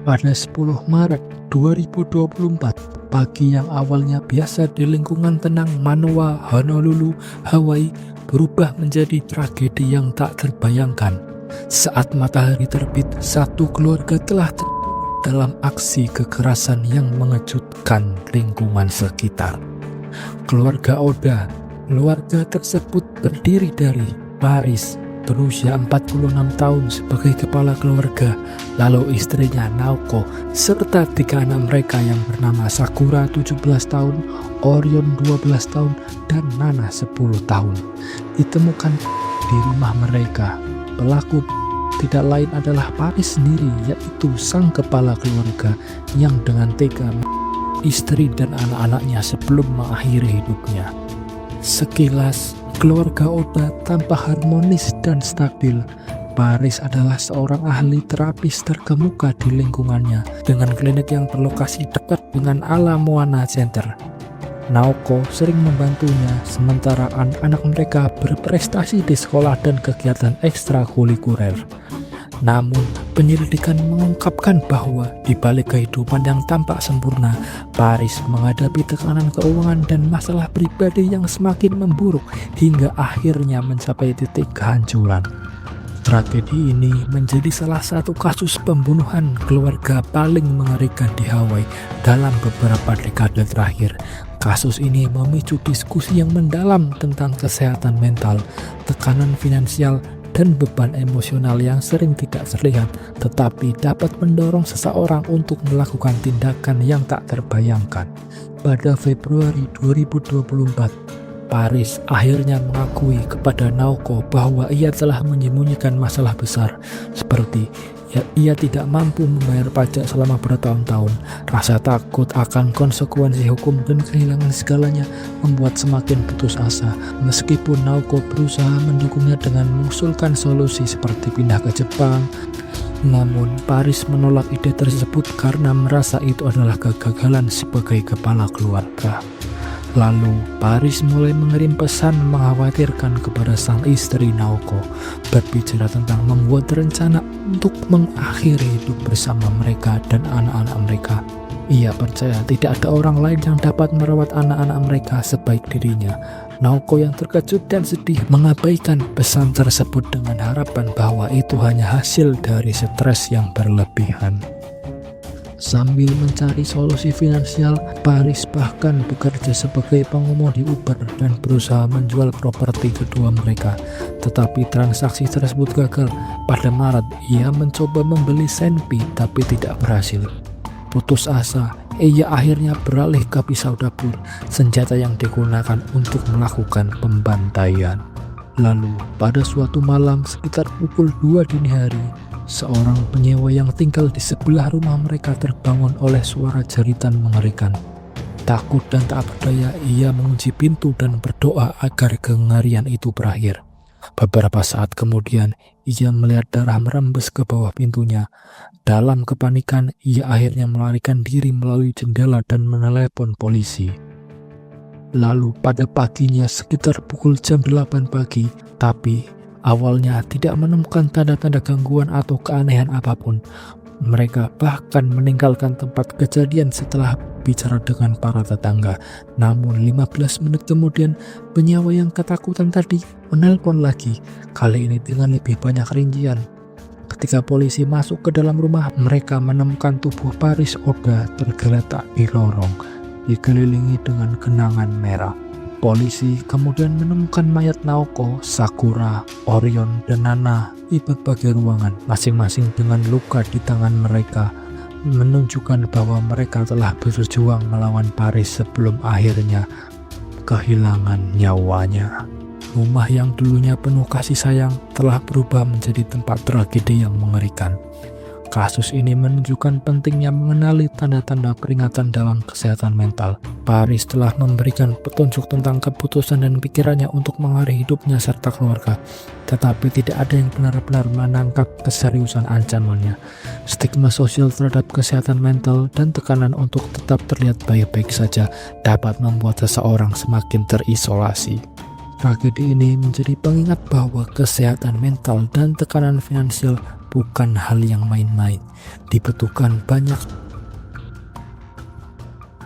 Pada 10 Maret 2024, pagi yang awalnya biasa di lingkungan tenang Manoa, Honolulu, Hawaii berubah menjadi tragedi yang tak terbayangkan. Saat matahari terbit, satu keluarga telah terbunuh dalam aksi kekerasan yang mengejutkan lingkungan sekitar. Keluarga Oda. Keluarga tersebut terdiri dari Paris, berusia 46 tahun sebagai kepala keluarga, lalu istrinya Naoko, serta 3 anak mereka yang bernama Sakura 17 tahun, Orion 12 tahun, dan Nana 10 tahun. Ditemukan di rumah mereka. Pelaku tidak lain adalah Paris sendiri, yaitu sang kepala keluarga yang dengan tega istri dan anak-anaknya sebelum mengakhiri hidupnya. Sekilas, keluarga Oda tampak harmonis dan stabil. Paris adalah seorang ahli terapis terkemuka di lingkungannya dengan klinik yang berlokasi dekat dengan Ala Moana Center. Naoko sering membantunya, sementara anak-anak mereka berprestasi di sekolah dan kegiatan ekstrakurikuler. Namun, penyelidikan mengungkapkan bahwa di balik kehidupan yang tampak sempurna, Paris menghadapi tekanan keuangan dan masalah pribadi yang semakin memburuk hingga akhirnya mencapai titik kehancuran. Tragedi ini menjadi salah satu kasus pembunuhan keluarga paling mengerikan di Hawaii dalam beberapa dekade terakhir. Kasus ini memicu diskusi yang mendalam tentang kesehatan mental, tekanan finansial, dan beban emosional yang sering tidak terlihat tetapi dapat mendorong seseorang untuk melakukan tindakan yang tak terbayangkan. Pada Februari 2024, Paris akhirnya mengakui kepada Naoko bahwa ia telah menyembunyikan masalah besar seperti ia tidak mampu membayar pajak selama bertahun-tahun. Rasa takut akan konsekuensi hukum dan kehilangan segalanya membuat semakin putus asa. Meskipun Naoko berusaha mendukungnya dengan mengusulkan solusi seperti pindah ke Jepang, namun Paris menolak ide tersebut karena merasa itu adalah kegagalan sebagai kepala keluarga. Lalu, Paris mulai mengirim pesan mengkhawatirkan kepada sang istri Naoko, berbicara tentang membuat rencana untuk mengakhiri hidup bersama mereka dan anak-anak mereka. Ia percaya tidak ada orang lain yang dapat merawat anak-anak mereka sebaik dirinya. Naoko yang terkejut dan sedih mengabaikan pesan tersebut dengan harapan bahwa itu hanya hasil dari stres yang berlebihan. Sambil mencari solusi finansial, Paris bahkan bekerja sebagai pengemudi Uber dan berusaha menjual properti kedua mereka. Tetapi transaksi tersebut gagal. Pada Maret, ia mencoba membeli Senpi tapi tidak berhasil. Putus asa, ia akhirnya beralih ke pisau dapur, senjata yang digunakan untuk melakukan pembantaian. Lalu, pada suatu malam sekitar pukul 2 dini hari, seorang penyewa yang tinggal di sebelah rumah mereka terbangun oleh suara jeritan mengerikan. Takut dan tak berdaya, ia mengunci pintu dan berdoa agar kengerian itu berakhir. Beberapa saat kemudian, ia melihat darah merembes ke bawah pintunya. Dalam kepanikan, ia akhirnya melarikan diri melalui jendela dan menelepon polisi. Lalu pada paginya sekitar pukul jam 8 pagi, tapi awalnya tidak menemukan tanda-tanda gangguan atau keanehan apapun. Mereka bahkan meninggalkan tempat kejadian setelah bicara dengan para tetangga. Namun 15 menit kemudian, penyewa yang ketakutan tadi menelpon lagi, kali ini dengan lebih banyak rincian. Ketika polisi masuk ke dalam rumah, mereka menemukan tubuh Paris Oda tergeletak di lorong, dikelilingi dengan genangan merah. Polisi kemudian menemukan mayat Naoko, Sakura, Orion, dan Nana di berbagai ruangan, masing-masing dengan luka di tangan mereka, menunjukkan bahwa mereka telah berjuang melawan Paris sebelum akhirnya kehilangan nyawanya. Rumah yang dulunya penuh kasih sayang telah berubah menjadi tempat tragedi yang mengerikan. Kasus ini menunjukkan pentingnya mengenali tanda-tanda peringatan dalam kesehatan mental. Paris telah memberikan petunjuk tentang keputusan dan pikirannya untuk mengakhiri hidupnya serta keluarga, tetapi tidak ada yang benar-benar menangkap keseriusan ancamannya. Stigma sosial terhadap kesehatan mental dan tekanan untuk tetap terlihat baik-baik saja dapat membuat seseorang semakin terisolasi. Tragedi ini menjadi pengingat bahwa kesehatan mental dan tekanan finansial bukan hal yang main-main. Dibutuhkan banyak.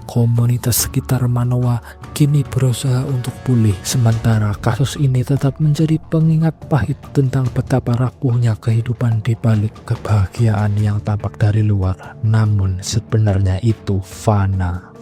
Komunitas sekitar Manoa kini berusaha untuk pulih, sementara kasus ini tetap menjadi pengingat pahit tentang betapa rapuhnya kehidupan di balik kebahagiaan yang tampak dari luar, namun sebenarnya itu fana.